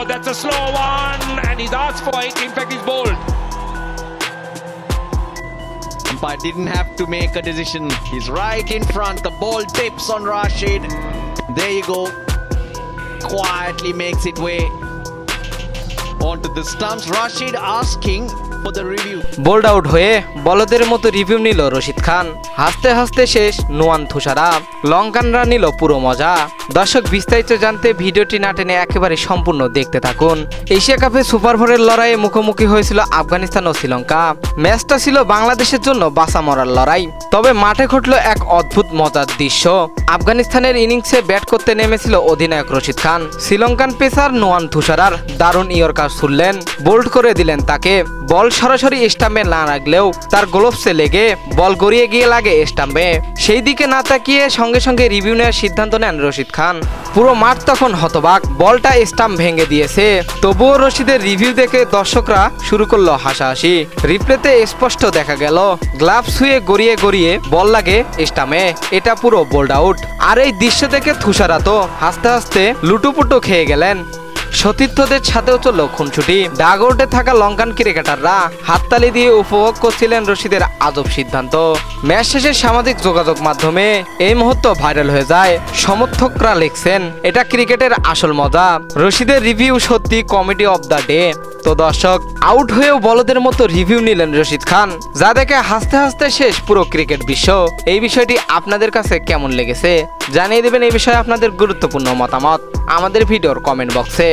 that's a slow one, and he's asked for it. In fact, he's bowled. Umpire didn't have to make a decision. He's right in front. The ball tips on Rashid. There you go. Quietly makes it way onto the stumps. Rashid asking for the review. Bold out হয়ে বলদের মতো review নিল রশিদ খান। হাসতে হাসতে শেষ নুয়ান তুষারা। লঙ্কানরা নিল পুরো মজা। দর্শক, বিস্তারিত জানতে ভিডিওটি না টেনে একেবারে সম্পূর্ণ দেখতে থাকুন। এশিয়া কাপে সুপার ফোরের লড়াইয়ে মুখোমুখি হয়েছিল আফগানিস্তান ও শ্রীলঙ্কা। ম্যাচটা ছিল বাংলাদেশের জন্য বাঁচা মরার লড়াই। তবে মাঠে ঘটল এক অদ্ভুত মজার দৃশ্য। আফগানিস্তানের ইনিংসে ব্যাট করতে নেমেছিল অধিনায়ক রশিদ খান। শ্রীলঙ্কান পেসার নুয়ান তুষারার দারুণ ইয়র্কার ছুড়লেন, বোল্ড করে দিলেন তাকে। বল সরাসরি স্টাম্পে না লাগলেও তার গ্লোভসে লেগে বল গড়িয়ে গিয়ে লাগে স্টাম্পে। সেই দিকে না তাকিয়ে সঙ্গে সঙ্গে রিভিউ নেওয়ার সিদ্ধান্ত নেন রশিদ খান। পুরো মাঠ তখন হতবাক। বলটা স্টাম্প ভেঙে দিয়েছে, তবুও রশিদের রিভিউ দেখে দর্শকরা শুরু করলো হাসাহাসি। রিপ্লেতে স্পষ্ট দেখা গেল গ্লাভস ছুঁয়ে গড়িয়ে গড়িয়ে বল লাগে স্টাম্পে। এটা পুরো বোল্ড আউট। আর এই দৃশ্য দেখে তুষারা তো হাসতে হাসতে লুটুপুটু খেয়ে গেলেন। সতীর্থদের সাথেও চলল খুনসুটি। ডাগআউটে থাকা লঙ্কান ক্রিকেটাররা হাততালি দিয়ে উপভোগ করছিলেন রশিদের আজব সিদ্ধান্ত। ম্যাচ শেষে সামাজিক যোগাযোগ মাধ্যমে এই মুহূর্ত ভাইরাল হয়ে যায়। সমর্থকরা লিখছেন, এটা ক্রিকেটের আসল মজা। রশিদের রিভিউ সত্যি কমেডি অফ দ্য ডে। তো দর্শক, আউট হয়েও বলদের মতো রিভিউ নিলেন রশিদ খান, যা দেখে হাসতে হাসতে শেষ পুরো ক্রিকেট বিশ্ব। এই বিষয়টি আপনাদের কাছে কেমন লেগেছে জানিয়ে দেবেন। এই বিষয়ে আপনাদের গুরুত্বপূর্ণ মতামত আমাদের ভিডিওর কমেন্ট বক্সে।